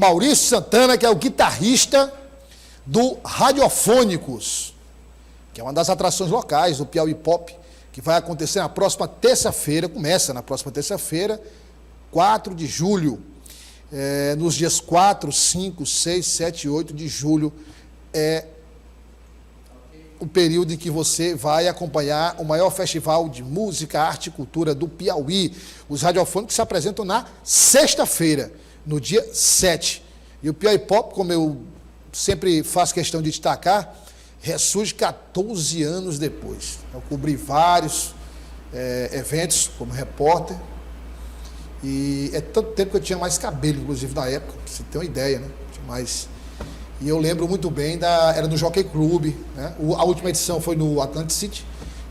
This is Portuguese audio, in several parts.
Maurício Santana, que é o guitarrista do Radiofônicos, que é uma das atrações locais do Piauí Pop, que vai acontecer na próxima terça-feira, começa na próxima terça-feira, 4 de julho, nos dias 4, 5, 6, 7 e 8 de julho, é o período em que você vai acompanhar o maior festival de música, arte e cultura do Piauí. Os radiofônicos se apresentam na sexta-feira, no dia 7. E o Piauí Pop, como eu sempre faço questão de destacar, ressurge 14 anos depois. Eu cobri vários eventos como repórter, e é tanto tempo que eu tinha mais cabelo, inclusive, na época, pra você ter uma ideia, né? Tinha mais... E eu lembro muito bem, era no Jockey Club, né? A última edição foi no Atlantic City,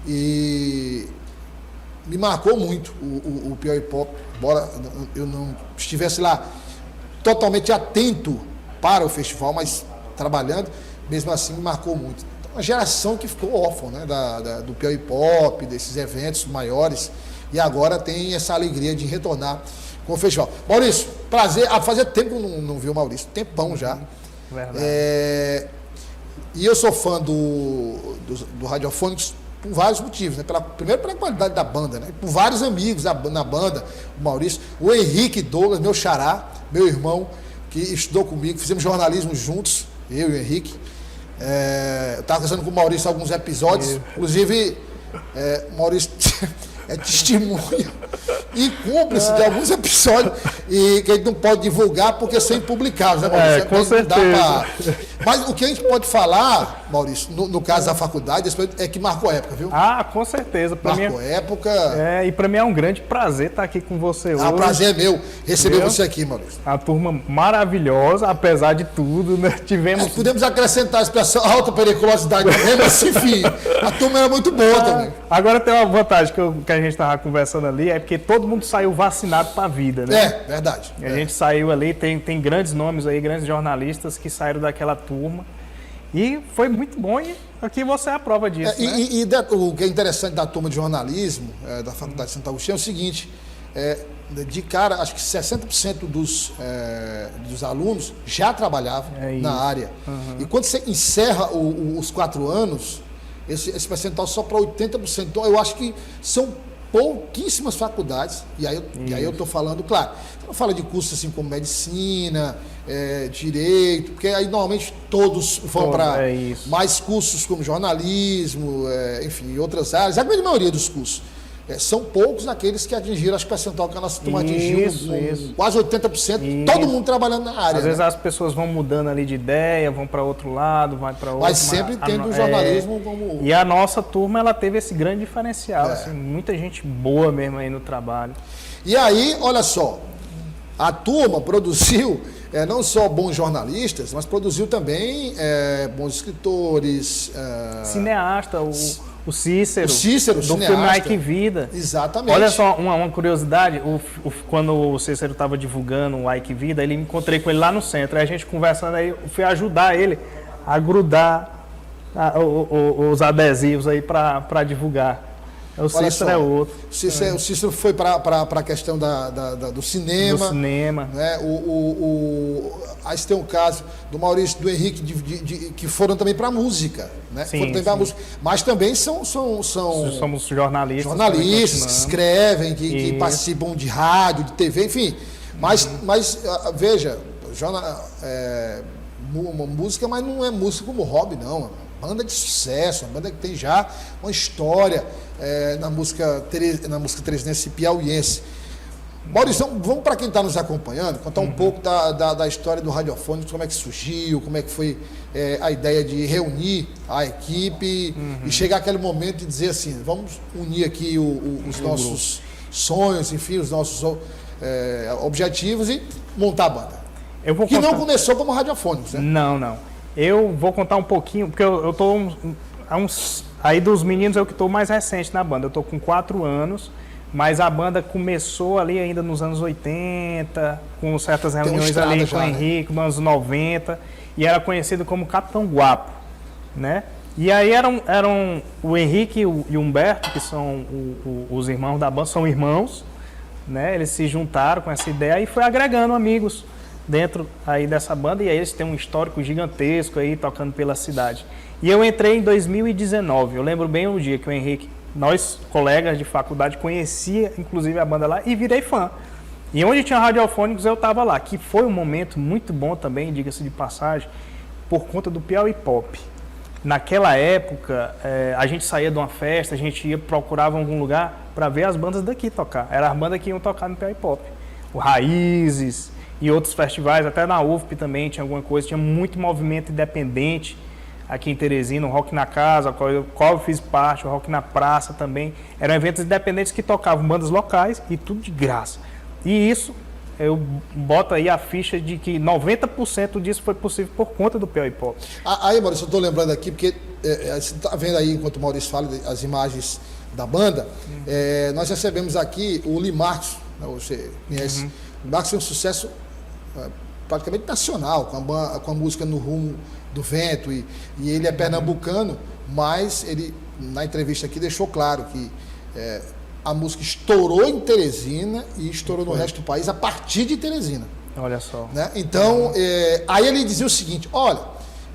e me marcou muito o Piauí Pop, embora eu não estivesse lá totalmente atento para o festival, mas trabalhando, mesmo assim me marcou muito. Então, uma geração que ficou órfã, né? Do Piauí Pop, desses eventos maiores, e agora tem essa alegria de retornar com o festival. Maurício, prazer, fazia tempo que eu não vi o Maurício, tempão já. Verdade. E eu sou fã do Radiofônicos por vários motivos, né? Primeiro pela qualidade da banda, né? Por vários amigos na banda, o Maurício, o Henrique Douglas, meu xará, meu irmão, que estudou comigo, fizemos jornalismo juntos, eu e o Henrique. Eu estava conversando com o Maurício alguns episódios, inclusive o Maurício é testemunha e cúmplice de alguns episódios e que a gente não pode divulgar porque são impublicáveis, né, Maurício? Com certeza. Mas o que a gente pode falar, Maurício, no caso da faculdade, é que marcou a época, viu? Com certeza. Marcou a época. E para mim é um grande prazer estar aqui com você hoje. O prazer é meu receber você aqui, Maurício. A turma maravilhosa, apesar de tudo, né? Podemos acrescentar a expressão alta periculosidade mesmo assim, enfim. A turma era muito boa também. Agora tem uma vantagem que a gente estava conversando ali, é porque todo mundo saiu vacinado para a vida, né? Verdade. A gente saiu ali, tem grandes nomes aí, grandes jornalistas que saíram daquela turma. E foi muito bom, e aqui você é a prova disso. E o que é interessante da turma de jornalismo da Faculdade de Santo Agostinho é o seguinte: de cara, acho que 60% dos alunos já trabalhavam na área. E quando você encerra os 4 anos, esse percentual só para 80%. Então, eu acho que são pouquíssimas faculdades, e aí eu estou falando, claro, não fala de cursos assim como medicina, direito, porque aí normalmente todos vão para mais cursos como jornalismo, enfim, outras áreas, a grande maioria dos cursos. São poucos aqueles que atingiram, acho que o percentual que a nossa turma atingiu, quase 80%, todo mundo trabalhando na área. Às vezes as pessoas vão mudando ali de ideia, vão para outro lado, vai para outro. Mas sempre tendo o jornalismo como... E a nossa turma, ela teve esse grande diferencial, assim, muita gente boa mesmo aí no trabalho. E aí, olha só, a turma produziu não só bons jornalistas, mas produziu também bons escritores... Cineasta, o Cícero, do cineasta. Filme Ike Vida. Exatamente. Olha só, uma curiosidade, quando o Cícero estava divulgando o Ike Vida, me encontrei com ele lá no centro, aí a gente conversando aí, eu fui ajudar ele a grudar os adesivos aí para divulgar. O Cícero é outro. O Cícero foi para a questão do cinema. Do cinema. Né? Aí tem um caso do Maurício e do Henrique, que foram também para a música. Né? Sim, foram também para a música. Mas também somos jornalistas. Jornalistas que escrevem, que participam de rádio, de TV, enfim. Mas veja, uma música, mas não é música como hobby, não. Banda de sucesso, uma banda que tem já uma história na música trezinense piauiense. Maurício, vamos para quem está nos acompanhando, contar um pouco da história do Radiofônicos, como é que surgiu, como é que foi a ideia de reunir a equipe e chegar àquele momento de dizer assim, vamos unir aqui os nossos sonhos, enfim, os nossos objetivos e montar a banda. Não começou como Radiofônicos, né? Não. Eu vou contar um pouquinho, porque eu tô aí dos meninos eu que estou mais recente na banda. Eu estou com 4 anos, mas a banda começou ali ainda nos anos 80, com certas reuniões ali com o Henrique, nos anos 90, e era conhecido como Capitão Guapo, né? E aí eram o Henrique e o Humberto, que são os irmãos da banda, são irmãos, né? Eles se juntaram com essa ideia e foi agregando amigos. dentro aí dessa banda, e aí eles têm um histórico gigantesco aí, tocando pela cidade. E eu entrei em 2019, eu lembro bem o dia que o Henrique, nós, colegas de faculdade, conhecia inclusive a banda lá e virei fã. E onde tinha Radiofônicos eu estava lá, que foi um momento muito bom também, diga-se de passagem, por conta do Piauí Pop. Naquela época, a gente saía de uma festa, a gente ia, procurava algum lugar para ver as bandas daqui tocar. Eram as bandas que iam tocar no Piauí Pop. O Raízes e outros festivais, até na UFP também tinha alguma coisa, tinha muito movimento independente aqui em Teresina, o Rock na Casa, qual eu fiz parte, o Rock na Praça também. Eram eventos independentes que tocavam bandas locais e tudo de graça. E isso, eu boto aí a ficha de que 90% disso foi possível por conta do Piauí Pop. Aí, Maurício, eu estou lembrando aqui, porque você está vendo aí, enquanto o Maurício fala, as imagens da banda, nós recebemos aqui o Limarcos, né, você conhece. O Limarcos é um sucesso praticamente nacional, com a música No Rumo do Vento, e ele é pernambucano, mas ele, na entrevista aqui, deixou claro que a música estourou em Teresina e estourou no resto do país a partir de Teresina. Olha só. Né? Então, aí ele dizia o seguinte, olha,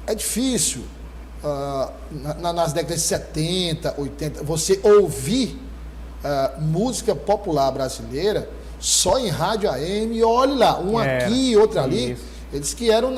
é difícil nas décadas de 70, 80, você ouvir música popular brasileira só em rádio AM, e olhe lá, um aqui, outro ali. Isso. Eles que eram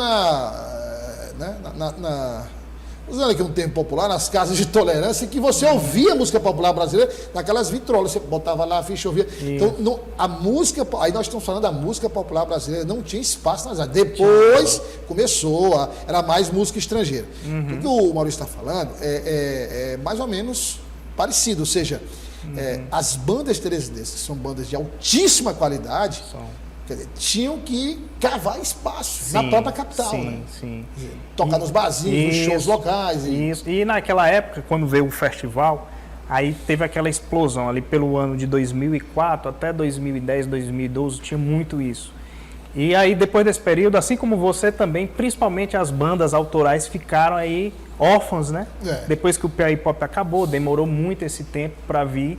usando aqui um termo popular, nas casas de tolerância, que você ouvia a música popular brasileira naquelas vitrolas, você botava lá a ficha e ouvia. Então, a música, aí nós estamos falando da música popular brasileira, não tinha espaço nas rádios. Depois começou, era mais música estrangeira. O que o Maurício está falando é mais ou menos parecido, ou seja, as bandas teresinenses, que são bandas de altíssima qualidade, quer dizer, tinham que cavar espaço na própria capital, né? Tocar nos barzinhos, nos shows locais. Isso. E naquela época, quando veio o festival, aí teve aquela explosão ali pelo ano de 2004 até 2010, 2012, tinha muito isso. E aí, depois desse período, assim como você também, principalmente as bandas autorais ficaram aí órfãs, né? Depois que o Piauí Pop acabou, demorou muito esse tempo para vir.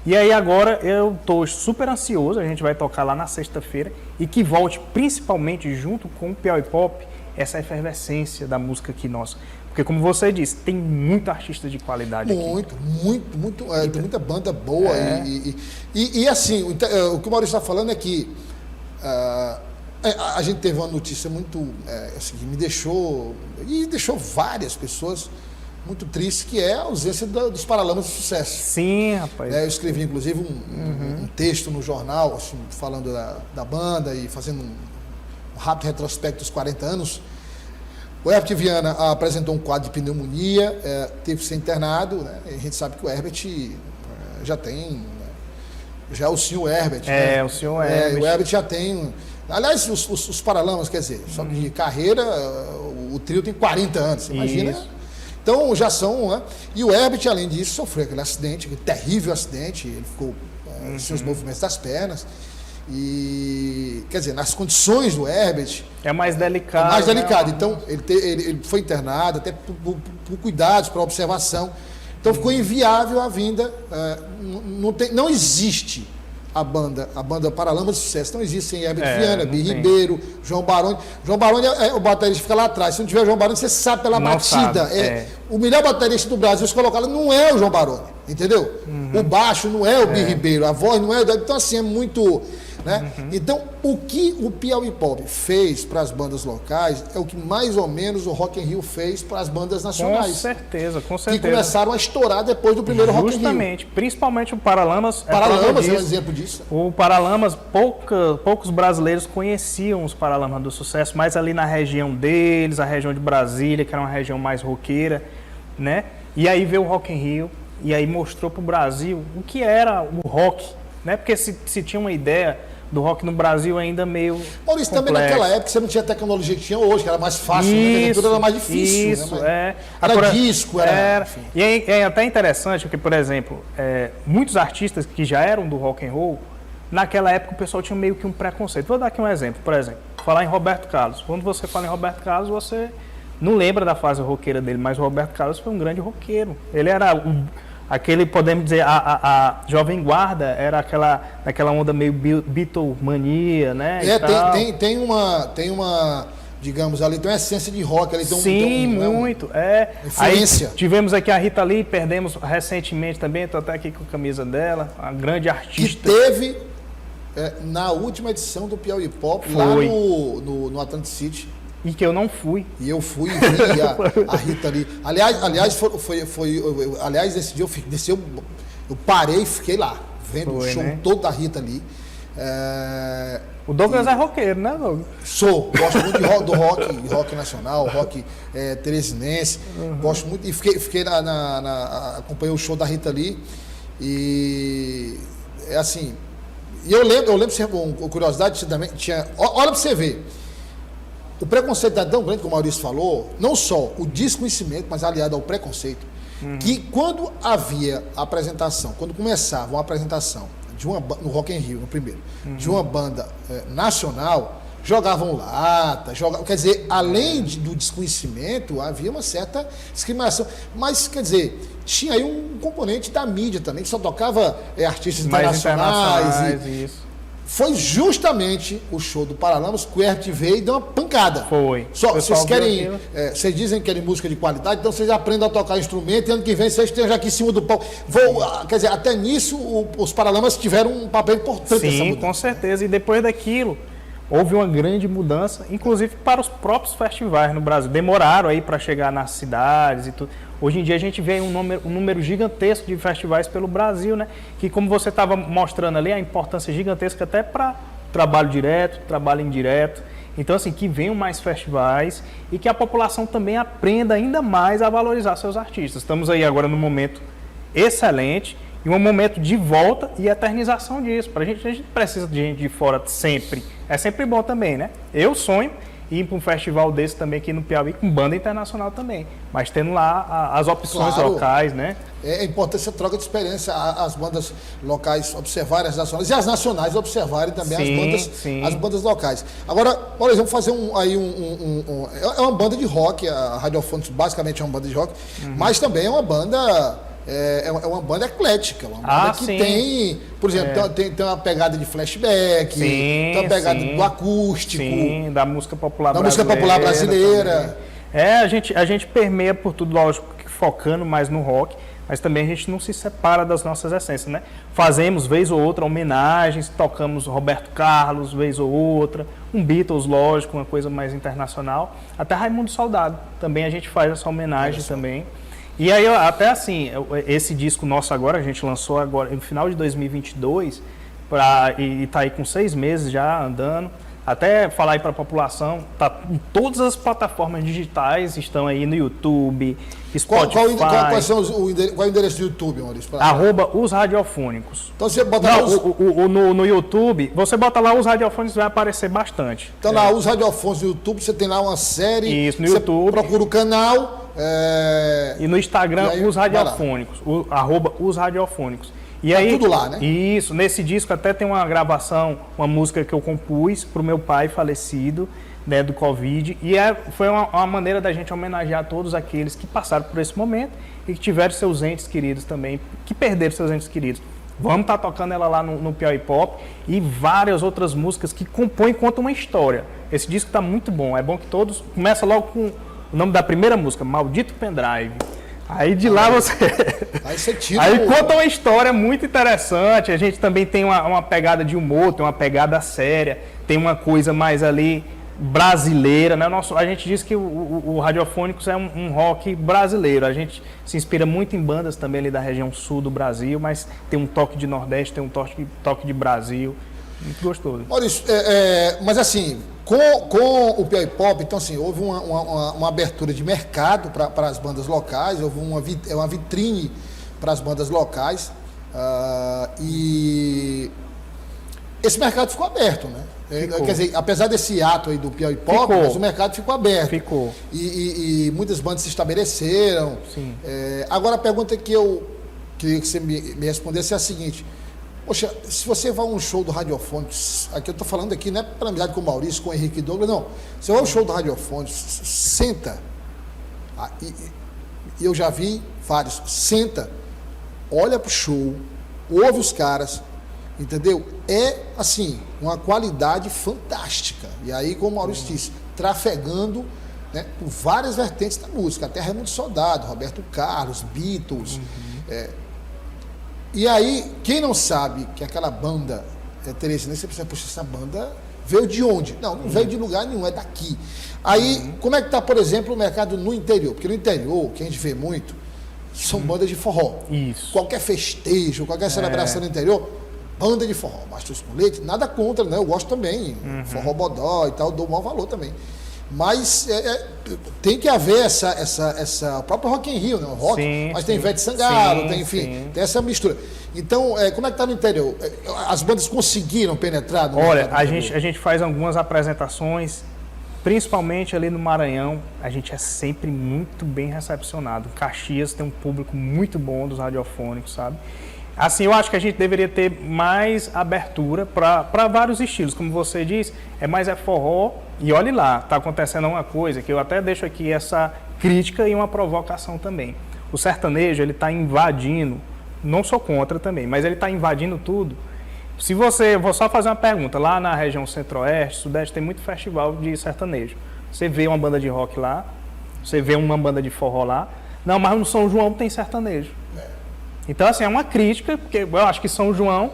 E aí agora eu estou super ansioso, a gente vai tocar lá na sexta-feira, e que volte principalmente junto com o Piauí Pop essa efervescência da música aqui nossa. Porque como você disse, tem muito artista de qualidade aqui. Muito, tem muita banda boa. E assim, o que o Maurício está falando é que a gente teve uma notícia muito, assim, que me deixou, e deixou várias pessoas muito triste, que é a ausência dos Paralamas de Sucesso. Sim, rapaz. Eu escrevi, inclusive, um texto no jornal, assim, falando da banda e fazendo um rápido retrospecto dos 40 anos. O Herbert Viana apresentou um quadro de pneumonia, teve que ser internado, né? A gente sabe que o Herbert já tem, já é o senhor Herbert. O senhor Herbert. O Herbert já tem... Aliás, os Paralamas, quer dizer, só que de carreira, o trio tem 40 anos, você imagina? Isso. Então já são, né? E o Herbert, além disso, sofreu aquele acidente, aquele terrível acidente, ele ficou sem os movimentos das pernas. E, quer dizer, nas condições do Herbert... É mais delicado. É mais delicado. Né? Então, ele foi internado, até por cuidados, para observação. Então, ficou inviável a vinda. Não existe a banda Paralamas de Sucesso. Não existe sem Herbert Viana, Bi Ribeiro, João Baroni. João Baroni, o baterista fica lá atrás. Se não tiver o João Baroni, você sabe pela batida. O melhor baterista do Brasil, se colocar, não é o João Baroni, entendeu? O baixo não é o Bi Ribeiro, a voz não é... Então, assim, é muito... Né? Então, o que o Piauí Pop fez para as bandas locais é o que mais ou menos o Rock in Rio fez para as bandas nacionais. Com certeza. Que começaram a estourar depois do primeiro Rock in Rio. Justamente, principalmente o Paralamas. Paralamas é um exemplo disso. O Paralamas, poucos brasileiros conheciam os Paralamas do Sucesso, mas ali na região deles, a região de Brasília, que era uma região mais roqueira, né? E aí veio o Rock in Rio, e aí mostrou para o Brasil o que era o rock, né? Porque se tinha uma ideia do rock no Brasil ainda meio Maurício, complexo. Também naquela época você não tinha a tecnologia que tinha hoje, que era mais fácil, né? Tudo era mais difícil. Isso, né? Era disco, era... E é até interessante, porque, por exemplo, muitos artistas que já eram do rock and roll, naquela época o pessoal tinha meio que um preconceito. Vou dar aqui um exemplo, por exemplo, falar em Roberto Carlos. Quando você fala em Roberto Carlos, você não lembra da fase roqueira dele, mas o Roberto Carlos foi um grande roqueiro. Ele era aquele, podemos dizer, a Jovem Guarda era aquela onda meio Beatlemania, né? Tem uma, digamos, ali tem uma essência de rock, ali Sim, muito. Influência. Aí tivemos aqui a Rita Lee, perdemos recentemente também, estou até aqui com a camisa dela, uma grande artista. Que teve na última edição do Piauí Pop, lá no Atlantic City. E que eu não fui. E eu fui e vi a Rita Lee. Aliás, esse dia eu parei e fiquei lá, vendo o show todo da Rita Lee. O Douglas é roqueiro, né, Douglas? Gosto muito do rock nacional, rock teresinense. Gosto muito. E fiquei acompanhei o show da Rita Lee. E assim. E eu lembro, com curiosidade, também tinha. Olha pra você ver. O preconceito é tão grande, como o Maurício falou, não só o desconhecimento, mas aliado ao preconceito, que quando havia a apresentação, quando começava uma apresentação no Rock in Rio, no primeiro, de uma banda nacional, jogavam lata, quer dizer, além do desconhecimento, havia uma certa discriminação. Mas, quer dizer, tinha aí um componente da mídia também, que só tocava artistas internacionais. Isso. Foi justamente o show do Paralamas que o Herbert veio e deu uma pancada. Foi. Vocês querem, vocês dizem que querem música de qualidade, então vocês aprendam a tocar instrumento e ano que vem vocês estejam aqui em cima do palco. Quer dizer, até nisso os Paralamas tiveram um papel importante. Sim, com certeza. E depois daquilo, houve uma grande mudança, inclusive para os próprios festivais no Brasil. Demoraram aí para chegar nas cidades e tudo. Hoje em dia a gente vê um número gigantesco de festivais pelo Brasil, né? Que, como você estava mostrando ali, a importância gigantesca até para trabalho direto, trabalho indireto. Então, assim, que venham mais festivais e que a população também aprenda ainda mais a valorizar seus artistas. Estamos aí agora num momento excelente e um momento de volta e eternização disso. A gente precisa de gente de fora sempre. É sempre bom também, né? Eu sonho ir para um festival desse também aqui no Piauí, com banda internacional também, mas tendo lá as opções locais, né? É importante essa troca de experiência, as bandas locais observarem as nacionais e as nacionais observarem também as bandas locais. Agora, por exemplo, fazer é uma banda de rock, a Radiofônicos basicamente é uma banda de rock, mas também é uma banda... É uma banda eclética, uma banda que tem, por exemplo, tem uma pegada de flashback, tem uma pegada do acústico, da música popular brasileira. A gente permeia por tudo, lógico, focando mais no rock, mas também a gente não se separa das nossas essências, né? Fazemos, vez ou outra, homenagens, tocamos Roberto Carlos, vez ou outra, um Beatles, lógico, uma coisa mais internacional, até Raimundo Soldado, também a gente faz essa homenagem também. E aí, até assim, esse disco nosso agora, a gente lançou agora no final de 2022, e está aí com 6 meses já andando. Até falar aí para a população, tá em todas as plataformas digitais, estão aí no YouTube, Spotify. Qual é o endereço do YouTube, Maurício? @os Radiofônicos. Então você bota no YouTube, você bota lá os Radiofônicos, vai aparecer bastante. Então lá, os Radiofônicos no YouTube, você tem lá uma série. Isso, no YouTube. Procura o canal. E no Instagram, aí, os Radiofônicos, @os Radiofônicos. E aí, tudo lá, né? Isso, nesse disco até tem uma gravação, uma música que eu compus para o meu pai falecido, né, do Covid. E foi uma maneira da gente homenagear todos aqueles que passaram por esse momento e que tiveram seus entes queridos também, que perderam seus entes queridos. Vamos estar tocando ela lá no Piauí Pop e várias outras músicas que compõem e contam uma história. Esse disco está muito bom, é bom que todos... Começa logo com o nome da primeira música, Maldito Pendrive. Aí de lá você... Aí conta uma história muito interessante. A gente também tem uma pegada de humor, tem uma pegada séria, tem uma coisa mais ali brasileira, né? A gente diz que o Radiofônicos é um rock brasileiro. A gente se inspira muito em bandas também ali da região sul do Brasil, mas tem um toque de Nordeste, tem um toque de Brasil. Muito gostoso. Maurício, mas assim, com o Piauí Pop, então assim, houve uma abertura de mercado para as bandas locais, houve uma vitrine para as bandas locais, e esse mercado ficou aberto, né? Quer dizer, apesar desse ato aí do Piauí Pop, mas o mercado ficou aberto. Ficou. E muitas bandas se estabeleceram. Sim. Agora a pergunta que eu queria que você me respondesse é a seguinte: poxa, se você vai a um show do Radiofônico, aqui eu estou falando aqui, não é pela amizade com o Maurício, com o Henrique Douglas, não. Você vai ao show do Radiofônico, senta, e eu já vi vários, senta, olha pro show, ouve os caras, entendeu? É, assim, uma qualidade fantástica. E aí, como o Maurício disse, trafegando, né, por várias vertentes da música, até Raimundo Soldado, Roberto Carlos, Beatles. E aí, quem não sabe que aquela banda Teresina, você pensa, poxa, essa banda veio de onde? Não veio de lugar nenhum, é daqui. Aí, como é que está, por exemplo, o mercado no interior? Porque no interior, que a gente vê muito, são bandas de forró. Isso. Qualquer festejo, qualquer celebração no interior, banda de forró. Mastros com Leite, nada contra, né? Eu gosto também. Forró bodó e tal, dou o maior valor também. Mas tem que haver essa própria Rock in Rio, né? O rock, mas tem Ivete Sangalo, tem, enfim, tem essa mistura. Então, como é que está no interior? As bandas conseguiram penetrar no Olha, a gente faz algumas apresentações, principalmente ali no Maranhão, a gente é sempre muito bem recepcionado. Caxias tem um público muito bom dos radiofônicos, sabe? Assim, eu acho que a gente deveria ter mais abertura para vários estilos. Como você diz, mais forró. E olhe lá, está acontecendo uma coisa que eu até deixo aqui essa crítica e uma provocação também. O sertanejo, ele está invadindo, não sou contra também, mas ele está invadindo tudo. Se você, vou só fazer uma pergunta, lá na região centro-oeste, sudeste, tem muito festival de sertanejo. Você vê uma banda de rock lá, você vê uma banda de forró lá, não, mas no São João tem sertanejo. Então, assim, é uma crítica, porque eu acho que São João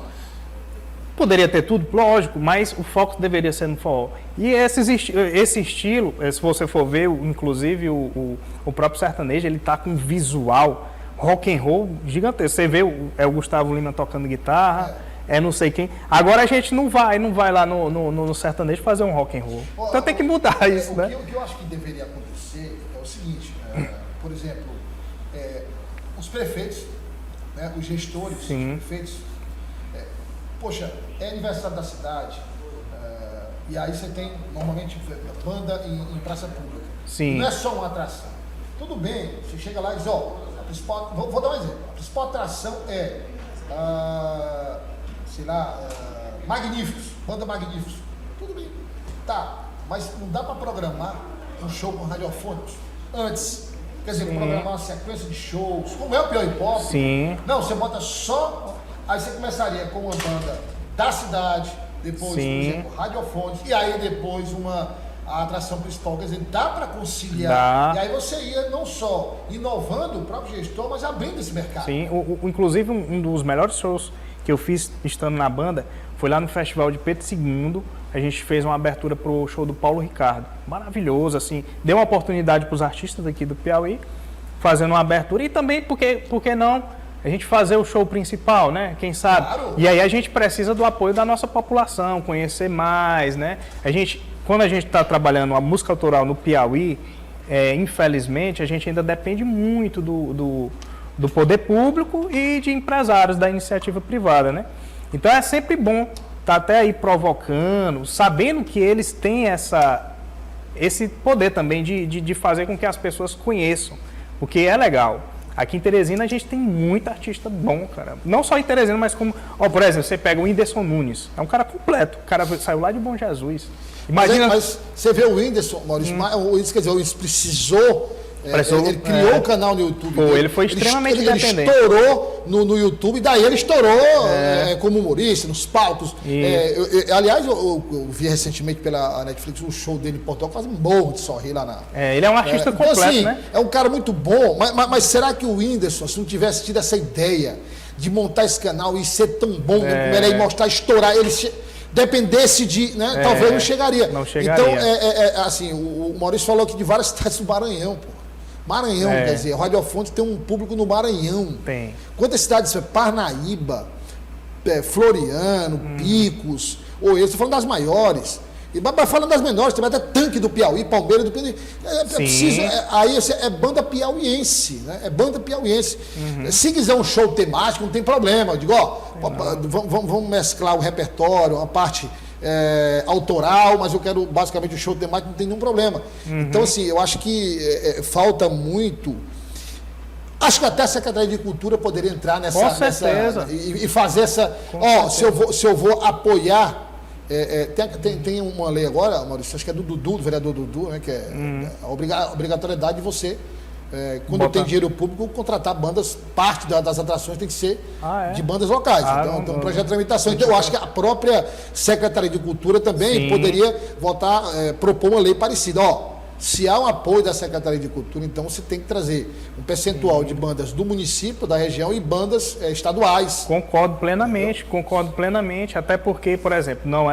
poderia ter tudo, lógico, mas o foco deveria ser no forró. E esse estilo, se você for ver, inclusive o próprio sertanejo, ele tá com um visual rock and roll gigantesco. Você vê o Gustavo Lima tocando guitarra, não sei quem. Agora a gente não vai lá no sertanejo fazer um rock and roll. Então tem que mudar isso, né? O que eu acho que deveria acontecer é o seguinte, por exemplo, os prefeitos, né, os gestores, os prefeitos, poxa, é aniversário da cidade, e aí você tem, normalmente, banda em praça pública. Sim. Não é só uma atração. Tudo bem, você chega lá e diz, a principal, vou dar um exemplo, a principal atração Magníficos, banda Magníficos. Tudo bem, tá, mas não dá para programar um show com radiofônicos antes. Quer dizer, programar uma sequência de shows, como é o Piauí Pop. Sim. Não, você bota só. Aí você começaria com uma banda da cidade, depois, por exemplo, radiofônicos, e aí depois a atração principal. Quer dizer, dá para conciliar. E aí você ia não só inovando o próprio gestor, mas abrindo esse mercado. Sim, inclusive um dos melhores shows que eu fiz estando na banda foi lá no Festival de Pedro II. A gente fez uma abertura para o show do Paulo Ricardo. Maravilhoso, assim. Deu uma oportunidade para os artistas aqui do Piauí, fazendo uma abertura. E também, por que não a gente fazer o show principal, né? Quem sabe? Claro. E aí a gente precisa do apoio da nossa população, conhecer mais, né? Quando a gente está trabalhando a música autoral no Piauí, infelizmente, a gente ainda depende muito do poder público e de empresários da iniciativa privada, né? Então é sempre bom estar até aí provocando, sabendo que eles têm esse poder também de fazer com que as pessoas conheçam, porque é legal. Aqui em Teresina a gente tem muito artista bom, cara. Não só em Teresina, mas como... por exemplo, você pega o Whindersson Nunes, é um cara completo, o cara saiu lá de Bom Jesus. Imagina... Mas você vê o Whindersson, Maurício, o Whindersson precisou... ele criou o canal no YouTube. Ele foi extremamente independente. Ele estourou no YouTube, daí ele estourou como humorista, nos palcos. Aliás, eu vi recentemente pela Netflix um show dele em Portugal, quase morro de sorrir lá na... ele é um artista completo, então, assim, né? É um cara muito bom, mas será que o Whindersson, se não tivesse tido essa ideia de montar esse canal e ser tão bom, e mostrar, estourar, ele... dependesse de, né? Talvez não chegaria. Não chegaria. Então, assim, o Maurício falou aqui de várias cidades do Maranhão, pô. Maranhão, quer dizer, o Radiofônico tem um público no Maranhão. Tem. Quantas cidades? Parnaíba, Floriano, Picos, ou eu estou falando das maiores. Mas falando das menores, tem até Tanque do Piauí, Palmeiras do Piauí. Aí é banda piauiense, né? É banda piauiense. Se quiser um show temático, não tem problema. Eu digo, vamos mesclar o repertório, uma parte autoral, mas eu quero basicamente o show temático, não tem nenhum problema. Então, assim, eu acho que falta muito. Acho que até a Secretaria de Cultura poderia entrar nessa. Com certeza. E fazer essa. Se eu vou apoiar. Tem uma lei agora, Maurício, acho que é do Dudu, do vereador Dudu, né, que é a obrigatoriedade de você quando tem dinheiro público, contratar bandas, parte das atrações tem que ser de bandas locais. Então, tem um projeto de tramitação. Então, eu acho que a própria Secretaria de Cultura também poderia propor uma lei parecida. Se há um apoio da Secretaria de Cultura, então você tem que trazer um percentual de bandas do município, da região e bandas estaduais. Concordo plenamente, até porque, por exemplo, não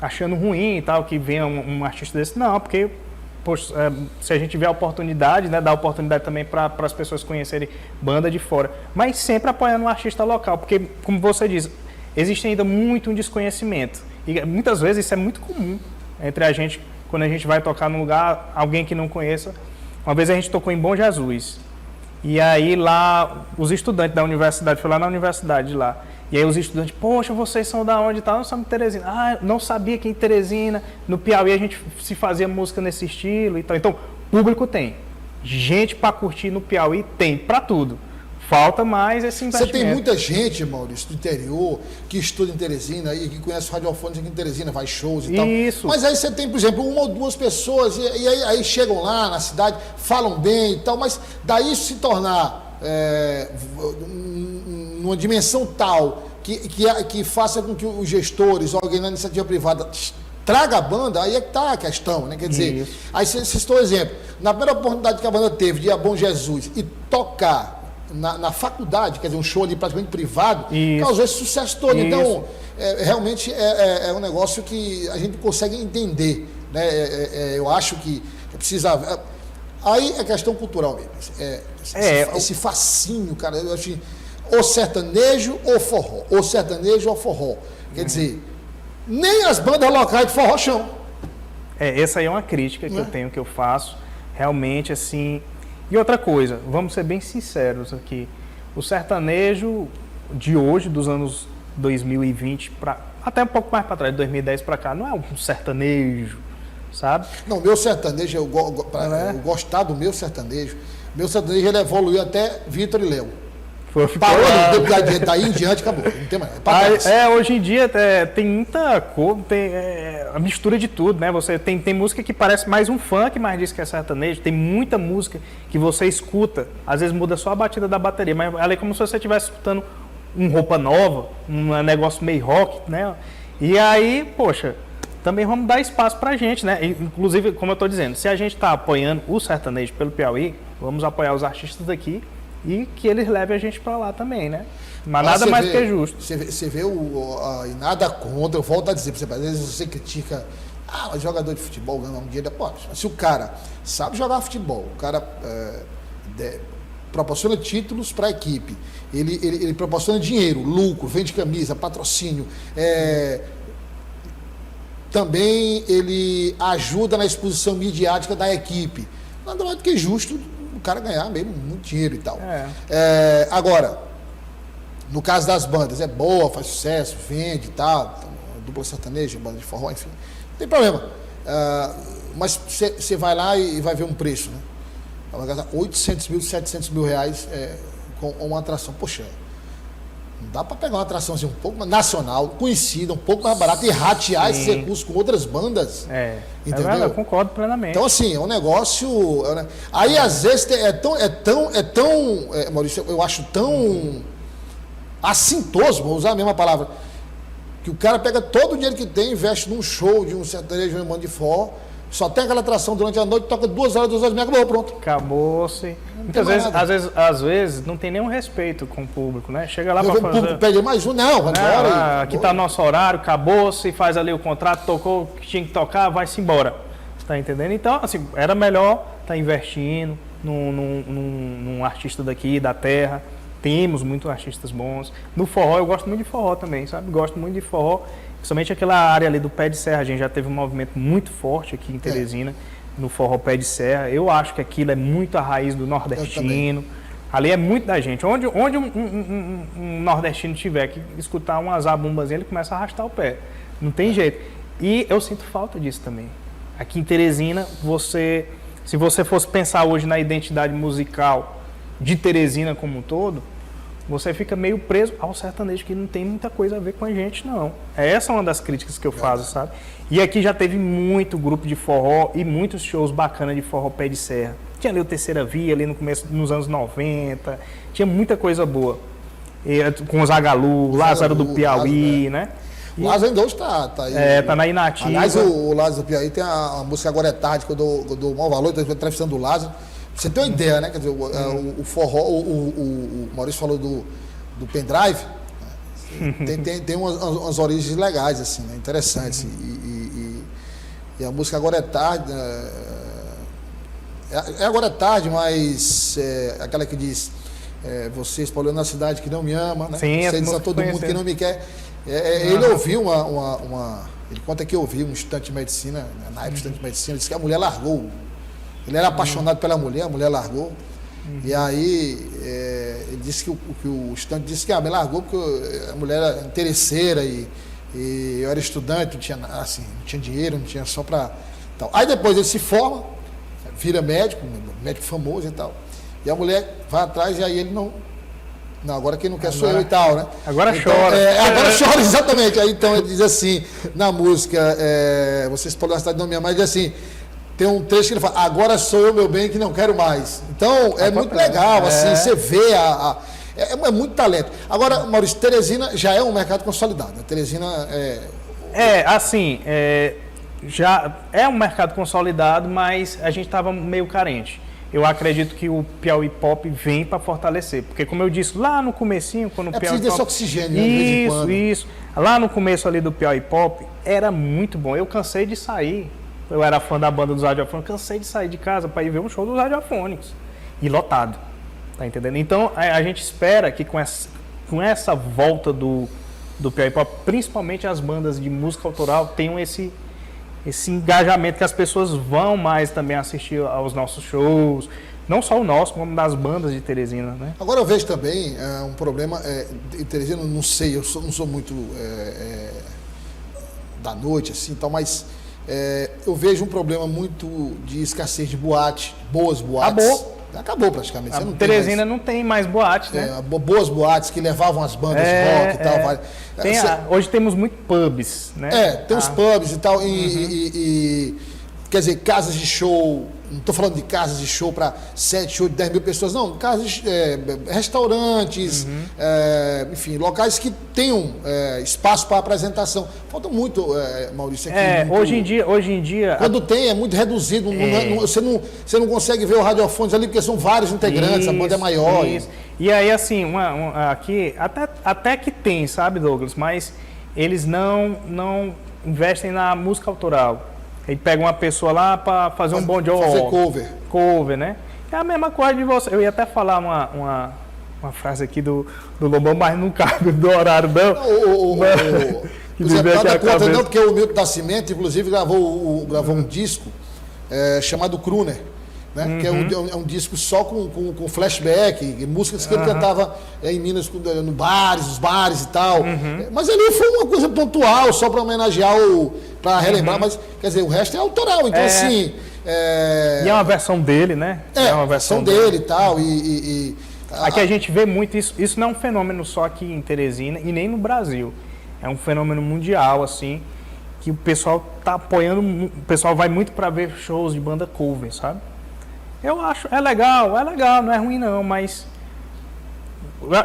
achando ruim e tal que venha um artista desse, não, porque poxa, se a gente tiver a oportunidade, né, dar oportunidade também para as pessoas conhecerem banda de fora, mas sempre apoiando um artista local, porque, como você diz, existe ainda muito um desconhecimento, e muitas vezes isso é muito comum entre a gente, quando a gente vai tocar num lugar, alguém que não conheça. Uma vez a gente tocou em Bom Jesus, e aí lá, os estudantes da universidade, foi lá na universidade lá, e aí os estudantes, poxa, vocês são da onde e tal? Nós somos de Teresina. Não sabia que em Teresina, no Piauí, a gente se fazia música nesse estilo e tal. Então, público tem. Gente para curtir no Piauí tem, para tudo. Falta mais esse investimento. Você tem muita gente, Maurício, do interior, que estuda em Teresina e que conhece radiofônicos aqui em Teresina, vai shows e tal. Isso. Mas aí você tem, por exemplo, uma ou duas pessoas, e aí chegam lá na cidade, falam bem e tal, mas daí se tornar numa dimensão tal que faça com que os gestores, alguém na iniciativa privada, traga a banda, aí é que está a questão, né? Quer dizer, aí você citou o exemplo, na primeira oportunidade que a banda teve de ir a Bom Jesus e tocar na faculdade, quer dizer, um show ali praticamente privado, causou esse sucesso todo. Isso. Então, realmente é um negócio que a gente consegue entender, né? Eu acho que precisa... Aí é questão cultural mesmo. Esse fascínio, cara, eu acho que ou sertanejo ou forró, ou sertanejo ou forró. Quer dizer, nem as bandas locais de forró chão. Essa aí é uma crítica que eu tenho, que eu faço. Realmente, assim... E outra coisa, vamos ser bem sinceros aqui, o sertanejo de hoje, dos anos 2020, até um pouco mais para trás, de 2010 para cá, não é um sertanejo, sabe? Não, meu sertanejo, eu gostar do meu sertanejo ele evoluiu até Vitor e Léo. Parou daí em diante, acabou. Não tem mais. Hoje em dia tem muita cor, tem a mistura de tudo, né? Você tem música que parece mais um funk, mas diz que é sertanejo. Tem muita música que você escuta, às vezes muda só a batida da bateria, mas ela é como se você estivesse escutando roupa nova, um negócio meio rock, né? E aí, poxa, também vamos dar espaço pra gente, né? Inclusive, como eu tô dizendo, se a gente tá apoiando o sertanejo pelo Piauí, vamos apoiar os artistas daqui e que eles levem a gente para lá também, né? Mas nada mais que justo. Você vê e nada contra, eu volto a dizer, às vezes você critica, mas jogador de futebol ganha um dinheiro. Pô, se o cara sabe jogar futebol, o cara proporciona títulos para a equipe, ele proporciona dinheiro, lucro, vende camisa, patrocínio, também ele ajuda na exposição midiática da equipe. Nada mais do que justo o cara ganhar mesmo muito dinheiro e tal. Agora, no caso das bandas, é boa, faz sucesso, vende e tal, dupla sertaneja, banda de forró, enfim, não tem problema. Mas você vai lá e vai ver um preço, né? Vai gastar 800 mil, 700 mil reais com uma atração. Poxa, não dá para pegar uma atração assim, um pouco mais nacional, conhecida, um pouco mais barata e ratear esses recursos com outras bandas. Entendeu? Eu concordo plenamente. Então, assim, é um negócio... Aí, às vezes, Maurício, eu acho tão assintoso, vou usar a mesma palavra, que o cara pega todo o dinheiro que tem, investe num show de um sertanejo, um bando de forró, só tem aquela atração durante a noite, toca 2 horas e meia, acabou, pronto. Acabou-se. Muitas vezes, às vezes, não tem nenhum respeito com o público, né? Chega lá para fazer... O público pede mais um, não, vai embora. Aqui está nosso horário, acabou-se, faz ali o contrato, tocou o que tinha que tocar, vai-se embora. Tá entendendo? Então, assim, era melhor estar investindo num artista daqui, da terra. Temos muitos artistas bons. No forró, eu gosto muito de forró também, sabe? Gosto muito de forró. Principalmente aquela área ali do Pé de Serra. A gente já teve um movimento muito forte aqui em Teresina, no forró Pé de Serra. Eu acho que aquilo é muito a raiz do nordestino. Ali é muito da gente. Onde um nordestino tiver que escutar uma zabumbazinha, ele começa a arrastar o pé. Não tem jeito. E eu sinto falta disso também. Aqui em Teresina, se você fosse pensar hoje na identidade musical de Teresina como um todo, você fica meio preso ao sertanejo, que não tem muita coisa a ver com a gente, não. Essa é uma das críticas que eu faço, sabe? E aqui já teve muito grupo de forró e muitos shows bacanas de forró Pé de Serra. Tinha ali o Terceira Via, ali no começo, nos anos 90, tinha muita coisa boa. Com o Zagalu, Lázaro do Piauí, né? O Lázaro ainda hoje tá aí. Tá na Inativa. Aliás, o Lázaro do Piauí tem a música Agora é Tarde, que eu dou o maior valor, estou entrevistando o Lázaro. Pra você ter uma ideia, né? Quer dizer, o forró, o Maurício falou do pendrive, tem umas origens legais, assim, né? Interessantes. E a música Agora é Tarde, Agora é Tarde, mas aquela que diz, você espalhou na cidade que não me ama, né? Sim, você diz a todo mundo que não me quer. Ele ouviu ele conta que ouviu um estudante de medicina, né? Na época estudante de medicina, ele disse que a mulher largou. Ele era apaixonado pela mulher, a mulher largou. E aí ele disse que o estudante disse que a mulher largou porque a mulher era interesseira e eu era estudante, não tinha, assim, não tinha dinheiro, não tinha só para tal. Aí depois ele se forma, vira médico famoso e tal. E a mulher vai atrás e aí ele não, agora quem não quer sou eu e tal, né? Agora então, chora. Agora chora, exatamente. Aí então ele diz assim, na música, você espalhou a cidade não me ama, mas diz assim, tem um trecho que ele fala, agora sou eu, meu bem, que não quero mais. Então, é muito legal, assim, você vê é muito talento. Agora, Maurício, Teresina já é um mercado consolidado. A Teresina já é um mercado consolidado, mas a gente estava meio carente. Eu acredito que o Piauí Pop vem para fortalecer, porque como eu disse lá no comecinho, quando o Piauí preciso desse Pop... oxigênio, né, de vez em quando. Isso. Lá no começo ali do Piauí Pop, era muito bom. Eu cansei de sair. Eu era fã da banda dos Radiofônicos, cansei de sair de casa para ir ver um show dos Radiofônicos. E lotado. Tá entendendo? Então, a gente espera que com essa volta do Piauí Pop, principalmente as bandas de música autoral, tenham esse engajamento, que as pessoas vão mais também assistir aos nossos shows. Não só o nosso, como das bandas de Teresina, né? Agora eu vejo também um problema, em Teresina, não sei, não sou muito da noite, assim, tal, mas eu vejo um problema muito de escassez de boate, boas boates. Acabou praticamente. Você não Teresina não tem mais boate, né? Boas boates que levavam as bandas de rock e tal. Hoje temos muito pubs, né? Tem os pubs e tal, quer dizer, casas de show, não estou falando de casas de show para 7, 8, 10 mil pessoas, não, casas, restaurantes, enfim, locais que tenham espaço para apresentação. Falta muito, Maurício, aqui. Hoje em dia... Quando tem, é muito reduzido, você não consegue ver o Radiofônicos ali, porque são vários integrantes, a banda é maior. Isso. E aí, assim, aqui, até que tem, sabe, Douglas, mas eles não investem na música autoral. Aí pega uma pessoa lá para fazer um bom job. Fazer Cover, né? É a mesma coisa de você. Eu ia até falar uma frase aqui do Lobão, mas não cabe do horário, não. Nada contra, não, porque o Milton Nascimento, inclusive, gravou um disco chamado Kruner, né? Que é um disco só com flashback, músicas que ele cantava em Minas, nos bares e tal. Mas ali foi uma coisa pontual, só para homenagear para relembrar, mas quer dizer, o resto é autoral, então assim... E é uma versão dele, né? É uma versão dele e tal, Aqui a gente vê muito isso. Isso não é um fenômeno só aqui em Teresina e nem no Brasil. É um fenômeno mundial, assim, que o pessoal tá apoiando, o pessoal vai muito para ver shows de banda cover, sabe? Eu acho, é legal, não é ruim não, mas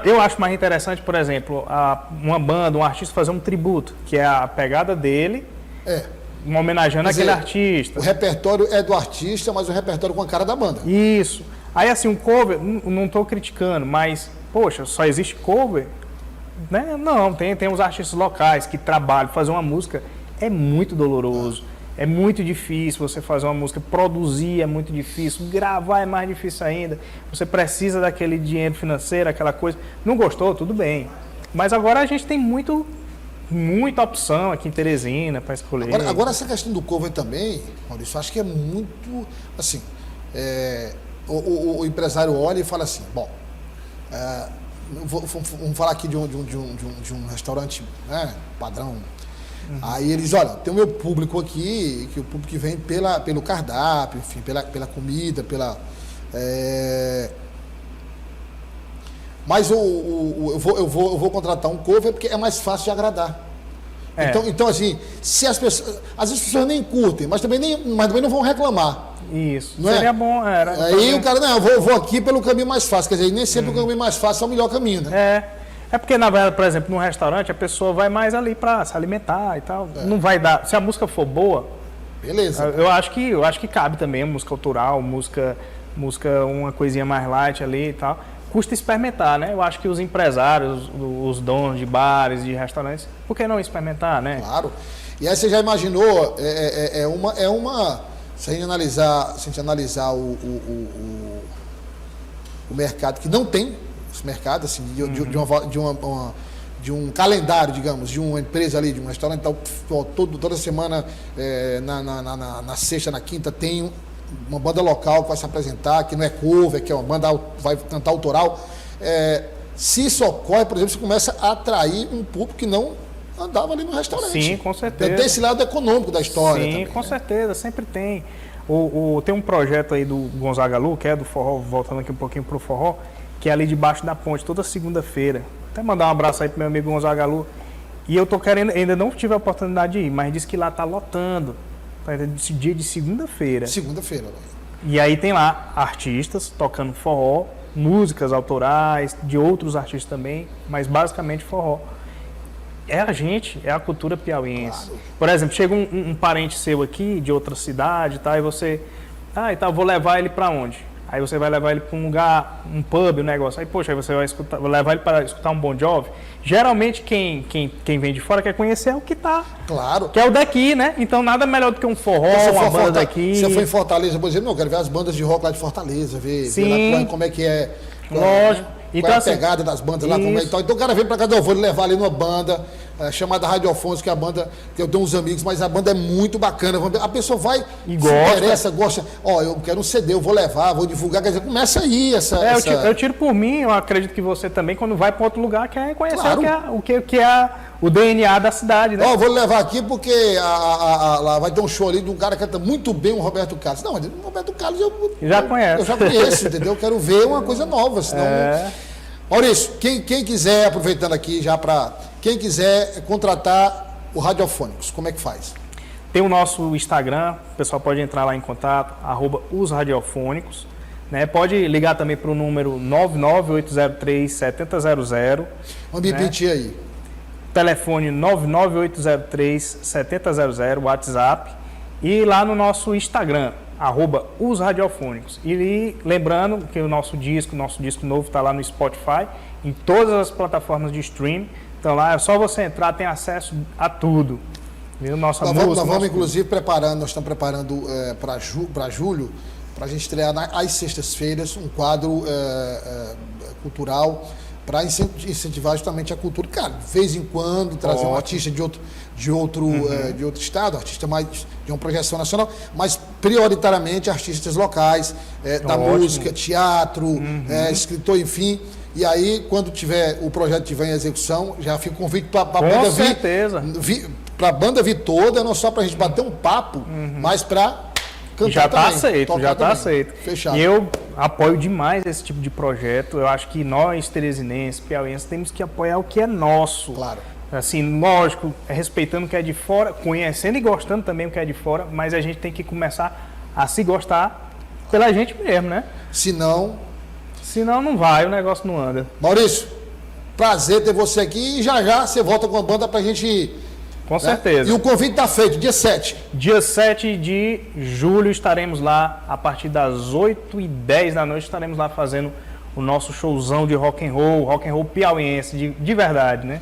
eu acho mais interessante, por exemplo, uma banda, um artista fazer um tributo, que é a pegada dele, homenageando aquele artista. O repertório é do artista, mas o repertório com a cara da banda. Isso. Aí assim, um cover, não estou criticando, mas, poxa, só existe cover? Né? Não, tem os artistas locais que trabalham, fazer uma música é muito doloroso. É muito difícil você fazer uma música, produzir é muito difícil, gravar é mais difícil ainda. Você precisa daquele dinheiro financeiro, aquela coisa. Não gostou? Tudo bem. Mas agora a gente tem muita opção aqui em Teresina para escolher. Agora essa questão do cover também, Maurício, acho que é muito, assim, o empresário olha e fala assim, bom, vamos falar aqui de um restaurante, né, padrão. Aí eles, olha, tem o meu público aqui, que o público que vem pelo cardápio, enfim, pela comida, mas eu vou contratar um cover porque é mais fácil de agradar. Então assim, se as pessoas, às vezes as pessoas nem curtem, mas também não vão reclamar. Isso. Não Seria é? bom, era. Aí o cara, não, eu vou aqui pelo caminho mais fácil. Quer dizer, nem sempre o caminho mais fácil é o melhor caminho, né? É porque, na verdade, por exemplo, num restaurante, a pessoa vai mais ali para se alimentar e tal. Não vai dar. Se a música for boa, Beleza. eu acho que cabe também música autoral, música uma coisinha mais light ali e tal. Custa experimentar, né? Eu acho que os empresários, os donos de bares, de restaurantes, por que não experimentar, né? Claro. E aí você já imaginou, se a gente analisar o mercado, que não tem esse mercado, assim, de um calendário, digamos, de uma empresa ali, de um restaurante, então, toda semana, na sexta, na quinta, tem uma banda local que vai se apresentar, que não é cover, que é uma banda vai cantar autoral. Se isso ocorre, por exemplo, você começa a atrair um público que não andava ali no restaurante. Sim, com certeza. Tem esse lado econômico da história. Sim, também, com né? certeza, sempre tem. Tem um projeto aí do Gonzaga Lu, que é do forró, voltando aqui um pouquinho pro forró, que é ali debaixo da ponte, toda segunda-feira. Até mandar um abraço aí pro meu amigo Gonzaga Lu. E eu tô querendo, ainda não tive a oportunidade de ir, mas diz que lá tá lotando. Esse dia de segunda-feira. Segunda-feira. E aí tem lá artistas tocando forró, músicas autorais, de outros artistas também, mas basicamente forró. É a gente, é a cultura piauiense. Claro. Por exemplo, chega um parente seu aqui, de outra cidade, tá, e você... Ah, então vou levar ele para onde? Aí você vai levar ele para um lugar, um pub, um negócio. Aí, poxa, aí você vai levar ele para escutar um Bon Jovi. Geralmente, quem vem de fora quer conhecer o que tá. Claro. Que é o daqui, né? Então, nada melhor do que um forró, uma banda daqui. Se você for em Fortaleza, por exemplo, não, eu quero ver as bandas de rock lá de Fortaleza, ver lá como é que é. Lógico. Qual é a pegada das bandas lá, como é e tal. Então o cara vem pra cá, eu vou levar ali numa banda chamada Radiofones, que é a banda, que eu tenho uns amigos, mas a banda é muito bacana. A pessoa vai, e se gosta. interessa, gosta, eu quero um CD, eu vou levar, vou divulgar, quer dizer, começa aí essa... Eu tiro por mim, eu acredito que você também, quando vai para outro lugar, quer conhecer Claro. o que é o DNA da cidade, né? Eu vou levar aqui porque lá vai ter um show ali de um cara que canta muito bem, o Roberto Carlos. Não, o Roberto Carlos eu já conheço, entendeu? Eu quero ver uma coisa nova, senão... Maurício, quem quiser, aproveitando aqui já quem quiser contratar o Radiofônicos, como é que faz? Tem o nosso Instagram, o pessoal pode entrar lá em contato, @osradiofônicos, né? Pode ligar também para o número 99803-7000. Vamos repetir aí. Telefone 99803-7000, WhatsApp. E lá no nosso Instagram, @osradiofônicos. E lembrando que o nosso disco novo está lá no Spotify, em todas as plataformas de stream. Então lá é só você entrar, tem acesso a tudo. Viu? Nós vamos inclusive nós estamos preparando para julho, para a gente estrear às sextas-feiras um quadro cultural para incentivar justamente a cultura. Cara, de vez em quando trazer um artista de outro estado, artista mais de uma projeção nacional, mas prioritariamente artistas locais, da música, teatro, escritor, enfim. E aí, quando o projeto estiver em execução, já fica o convite para a banda vir. Para a banda vir toda, não só para a gente bater um papo, mas para cantar já também. Está aceito. Fechado. E eu apoio demais esse tipo de projeto. Eu acho que nós, teresinenses, piauienses, temos que apoiar o que é nosso. Claro. Assim, lógico, respeitando o que é de fora, conhecendo e gostando também o que é de fora, mas a gente tem que começar a se gostar pela gente mesmo, né? Senão não vai, o negócio não anda. Maurício, prazer ter você aqui e já você volta com a banda pra gente... Com certeza. E o convite está feito, dia 7. Dia 7 de julho estaremos lá, a partir das 8h10 da noite, estaremos lá fazendo o nosso showzão de rock and roll piauiense, de verdade, né?